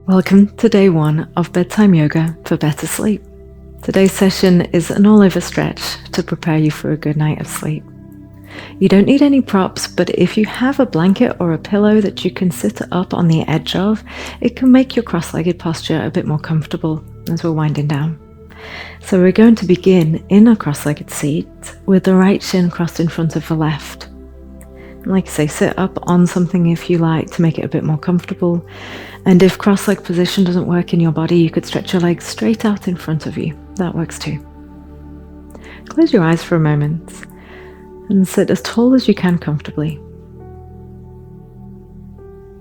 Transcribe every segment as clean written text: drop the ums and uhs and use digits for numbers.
Welcome to day 1 of Bedtime Yoga for better sleep. Today's session is an all-over stretch to prepare you for a good night of sleep. You don't need any props, but if you have a blanket or a pillow that you can sit up on the edge of, it can make your cross-legged posture a bit more comfortable as we're winding down. So we're going to begin in a cross-legged seat with the right shin crossed in front of the left. Like I say, sit up on something if you like to make it a bit more comfortable. And if cross-leg position doesn't work in your body, you could stretch your legs straight out in front of you. That works too. Close your eyes for a moment and sit as tall as you can comfortably.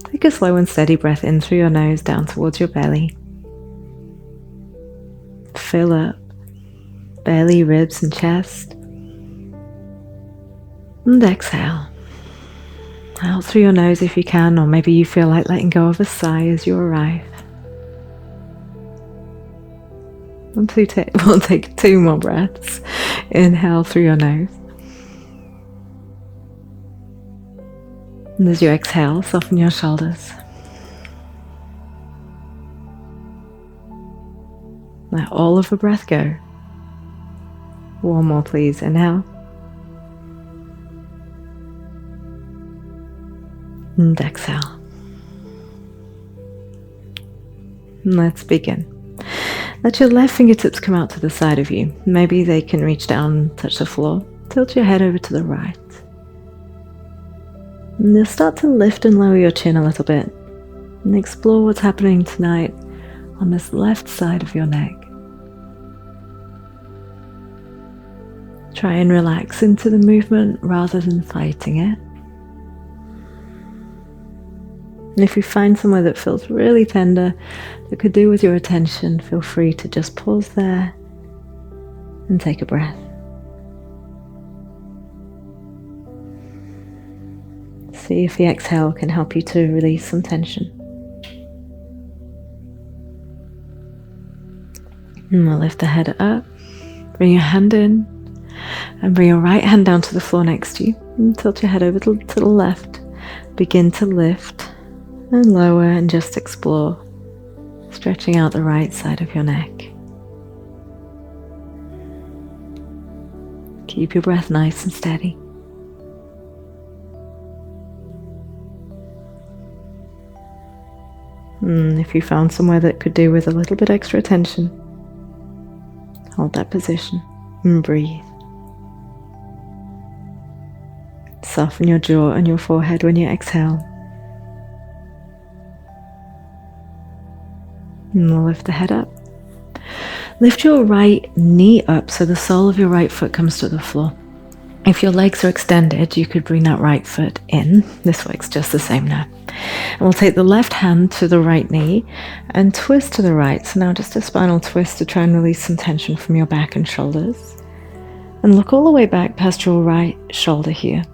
Take a slow and steady breath in through your nose down towards your belly. Fill up belly, ribs and chest. And exhale. Out through your nose if you can, or maybe you feel like letting go of a sigh as you arrive. We'll take 2 more breaths. Inhale through your nose. And as you exhale, soften your shoulders. Let all of the breath go. 1 more please. Inhale. And exhale. And let's begin. Let your left fingertips come out to the side of you. Maybe they can reach down and touch the floor. Tilt your head over to the right. And you'll start to lift and lower your chin a little bit and explore what's happening tonight on this left side of your neck. Try and relax into the movement rather than fighting it. And if you find somewhere that feels really tender, that could do with your attention, feel free to just pause there and take a breath. See if the exhale can help you to release some tension. And we'll lift the head up, bring your hand in, and bring your right hand down to the floor next to you. And tilt your head over to the left. Begin to lift and lower and just explore, stretching out the right side of your neck. Keep your breath nice and steady. If you found somewhere that could do with a little bit extra attention, hold that position and breathe. Soften your jaw and your forehead when you exhale. And we'll lift the head up. Lift your right knee up so the sole of your right foot comes to the floor. If your legs are extended, you could bring that right foot in. This works just the same now. And we'll take the left hand to the right knee and twist to the right. So now just a spinal twist to try and release some tension from your back and shoulders. And look all the way back past your right shoulder here.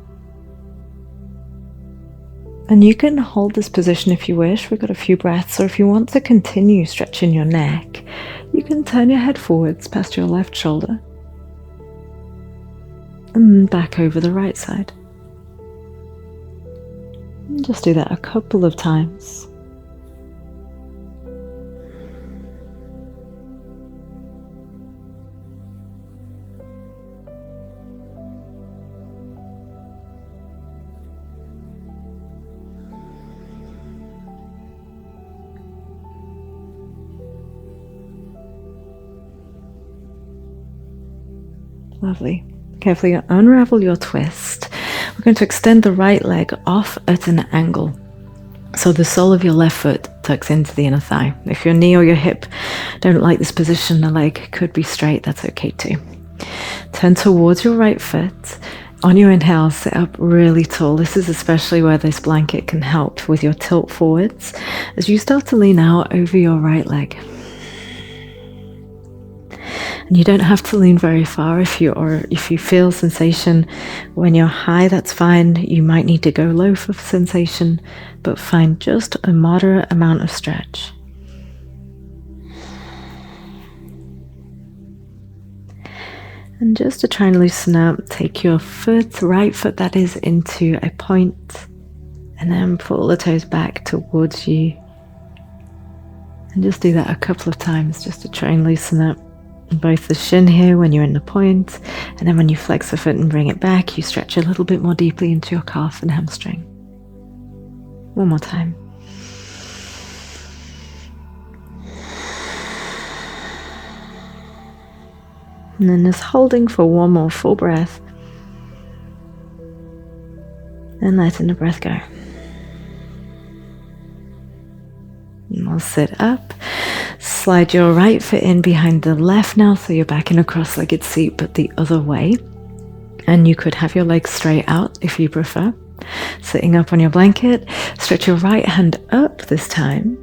And you can hold this position if you wish. We've got a few breaths. Or if you want to continue stretching your neck, you can turn your head forwards past your left shoulder and back over the right side. And just do that a couple of times. Lovely. Carefully unravel your twist. We're going to extend the right leg off at an angle. So the sole of your left foot tucks into the inner thigh. If your knee or your hip don't like this position, the leg could be straight. That's okay too. Turn towards your right foot. On your inhale, sit up really tall. This is especially where this blanket can help with your tilt forwards as you start to lean out over your right leg. And you don't have to lean very far if you feel sensation when you're high, that's fine. You might need to go low for sensation, but find just a moderate amount of stretch. And just to try and loosen up, take your right foot that is, into a point, and then pull the toes back towards you. And just do that a couple of times just to try and loosen up both the shin here when you're in the point, and then when you flex the foot and bring it back, you stretch a little bit more deeply into your calf and hamstring. One more time. And then just holding for one more full breath and letting the breath go. And we'll sit up, slide your right foot in behind the left now, so you're back in a cross-legged seat but the other way. And you could have your legs straight out if you prefer. Sitting up on your blanket, stretch your right hand up this time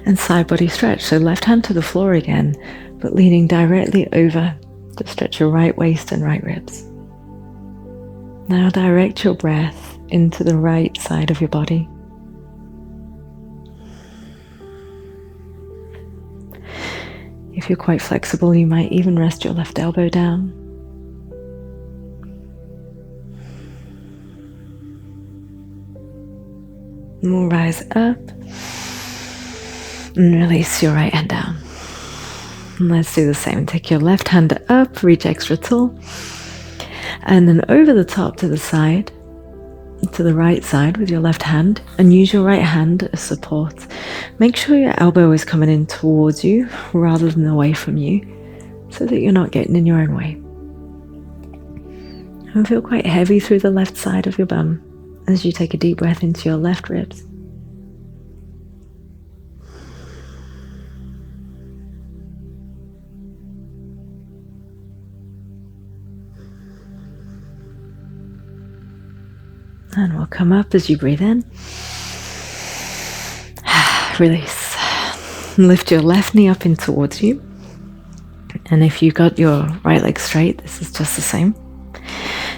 and side body stretch. So left hand to the floor again, but leaning directly over to stretch your right waist and right ribs. Now direct your breath into the right side of your body. If you're quite flexible, you might even rest your left elbow down. And we'll rise up and release your right hand down. And let's do the same. Take your left hand up, reach extra tall, and then over the top to the side, to the right side with your left hand, and use your right hand as support. Make sure your elbow is coming in towards you rather than away from you, so that you're not getting in your own way. And feel quite heavy through the left side of your bum as you take a deep breath into your left ribs. And we'll come up as you breathe in. Release. Lift your left knee up in towards you. And if you got your right leg straight, this is just the same.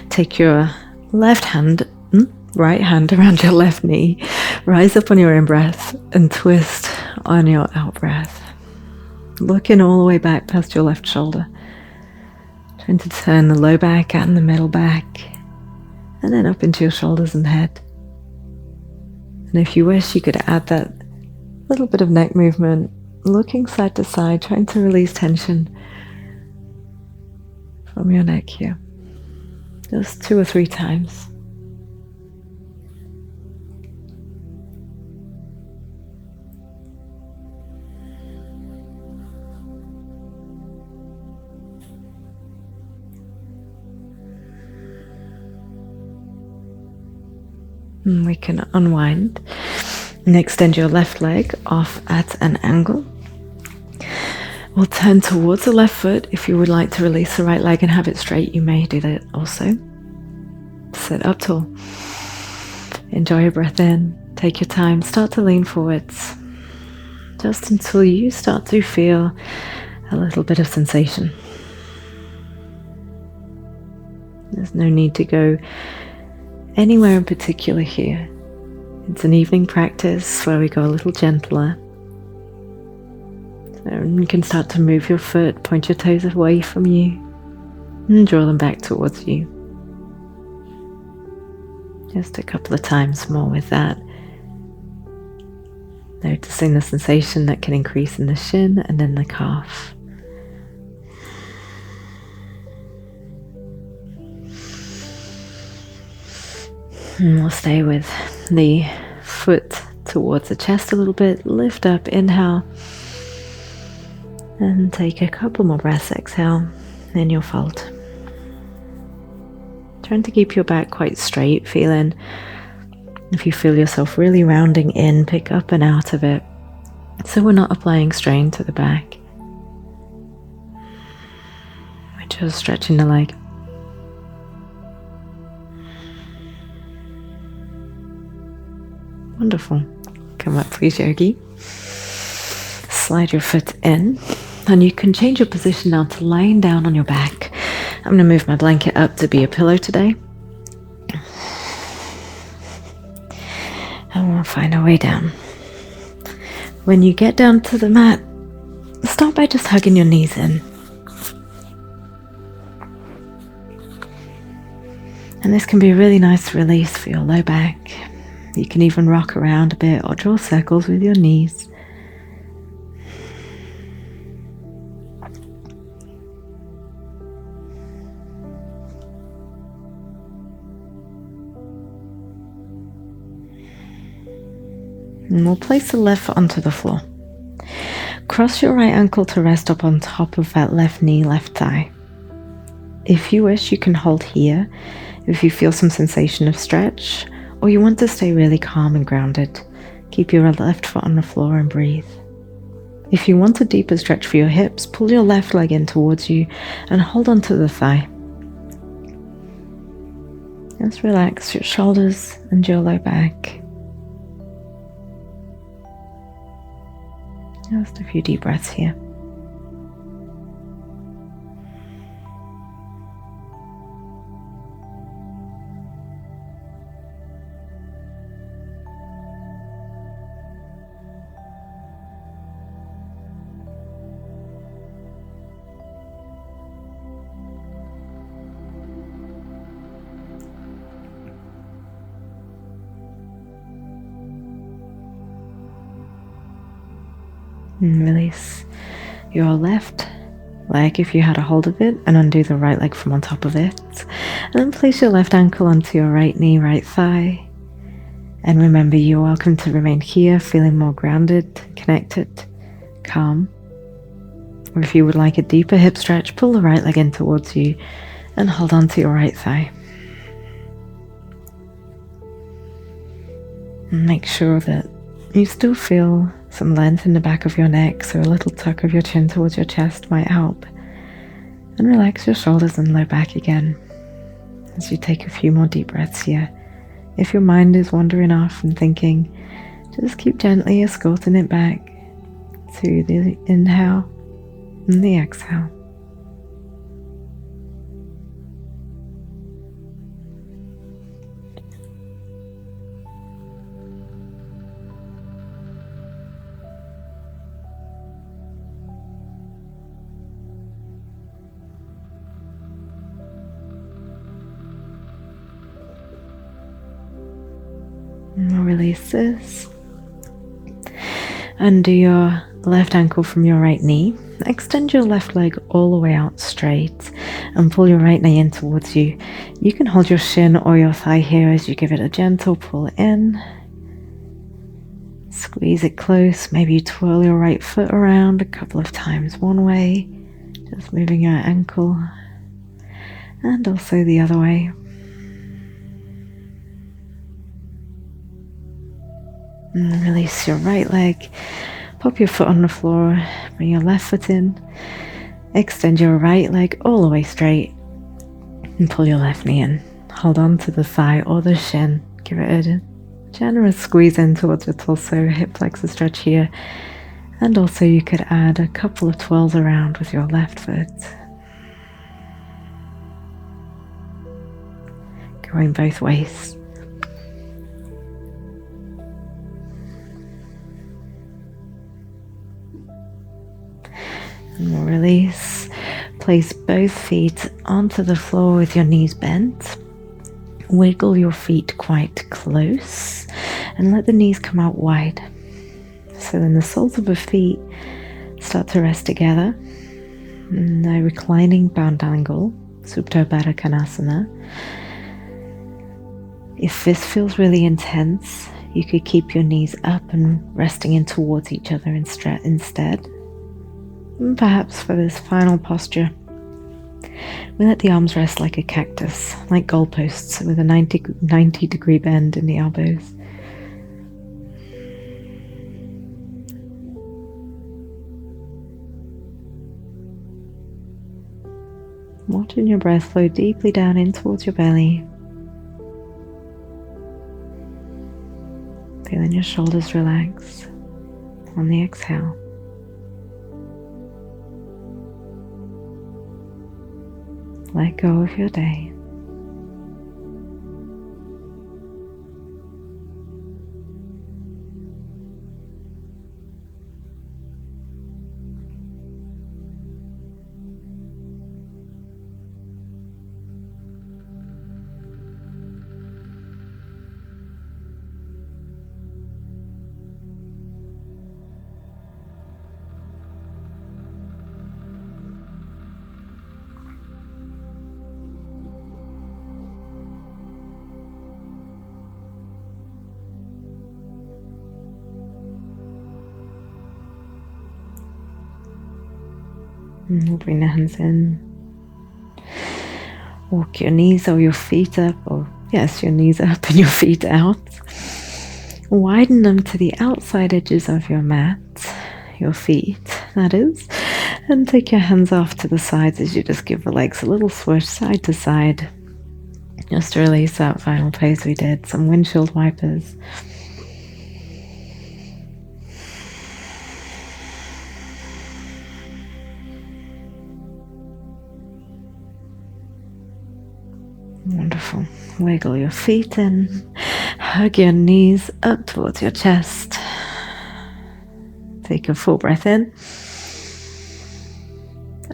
Take your right hand around your left knee, rise up on your in-breath and twist on your out-breath. Looking all the way back past your left shoulder. Trying to turn the low back and the middle back, and then up into your shoulders and head. And if you wish, you could add that little bit of neck movement, looking side to side, trying to release tension from your neck here. Just 2 or 3 times. And we can unwind and extend your left leg off at an angle. We'll turn towards the left foot. If you would like to release the right leg and have it straight, you may do that also. Sit up tall. Enjoy your breath in. Take your time. Start to lean forwards, just until you start to feel a little bit of sensation. There's no need to go anywhere in particular here. It's an evening practice where we go a little gentler. So you can start to move your foot, point your toes away from you, and draw them back towards you. Just a couple of times more with that. Noticing the sensation that can increase in the shin and then the calf. And we'll stay with the foot towards the chest a little bit. Lift up, inhale. And take a couple more breaths, exhale. Then you'll fold. Trying to keep your back quite straight, feeling if you feel yourself really rounding in, pick up and out of it. So we're not applying strain to the back. We're just stretching the leg. Wonderful. Come up, please, Yogi. Slide your foot in, and you can change your position now to lying down on your back. I'm going to move my blanket up to be a pillow today. And we'll find our way down. When you get down to the mat, start by just hugging your knees in. And this can be a really nice release for your low back. You can even rock around a bit or draw circles with your knees. And we'll place the left foot onto the floor. Cross your right ankle to rest up on top of that left knee, left thigh. If you wish, you can hold here if you feel some sensation of stretch, or you want to stay really calm and grounded. Keep your left foot on the floor and breathe. If you want a deeper stretch for your hips, pull your left leg in towards you and hold onto the thigh. Just relax your shoulders and your low back. Just a few deep breaths here. And release your left leg if you had a hold of it, and undo the right leg from on top of it. And then place your left ankle onto your right knee, right thigh. And remember, you're welcome to remain here, feeling more grounded, connected, calm. Or if you would like a deeper hip stretch, pull the right leg in towards you and hold on to your right thigh. And make sure that you still feel some length in the back of your neck, so a little tuck of your chin towards your chest might help. And relax your shoulders and low back again as you take a few more deep breaths here. If your mind is wandering off and thinking, just keep gently escorting it back to the inhale and the exhale. And we'll release this. Undo your left ankle from your right knee. Extend your left leg all the way out straight and pull your right knee in towards you. You can hold your shin or your thigh here as you give it a gentle pull in. Squeeze it close. Maybe you twirl your right foot around a couple of times one way, just moving your ankle, and also the other way. And release your right leg. Pop your foot on the floor, bring your left foot in, extend your right leg all the way straight, and pull your left knee in. Hold on to the thigh or the shin. Give it a generous squeeze in towards your torso, hip flexor stretch here. And also you could add a couple of twirls around with your left foot. Going both ways. And we'll release. Place both feet onto the floor with your knees bent. Wiggle your feet quite close and let the knees come out wide. So then the soles of the feet start to rest together in a reclining bound angle, Supta Baddha Konasana. If this feels really intense, you could keep your knees up and resting in towards each other instead. And perhaps for this final posture, we let the arms rest like a cactus, like goalposts with a 90-degree bend in the elbows. Watching your breath flow deeply down in towards your belly. Feeling your shoulders relax on the exhale. Let go of your day. And we'll bring the hands in. Walk your knees or your feet up, or yes, your knees up and your feet out. Widen them to the outside edges of your mat, your feet, that is. And take your hands off to the sides as you just give the legs a little swish side to side. Just to release that final pose we did. Some windshield wipers. Wonderful. Wiggle your feet in. Hug your knees up towards your chest. Take a full breath in.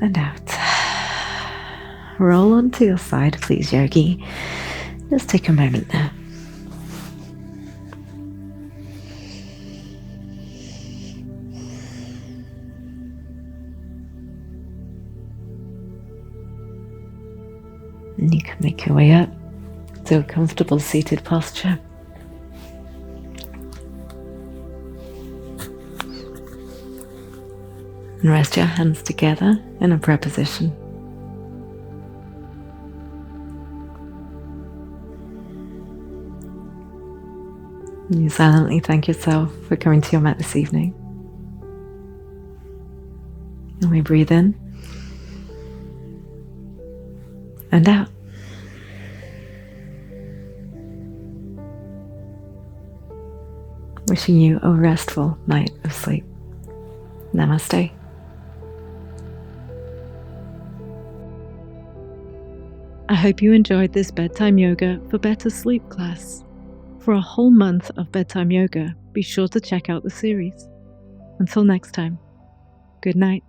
And out. Roll onto your side, please, yogi. Just take a moment there. And you can make your way up to a comfortable seated posture. And rest your hands together in a prayer position. And you silently thank yourself for coming to your mat this evening. And we breathe in and out. Wishing you a restful night of sleep. Namaste. I hope you enjoyed this Bedtime Yoga for Better Sleep class. For a whole month of Bedtime Yoga, be sure to check out the series. Until next time, good night.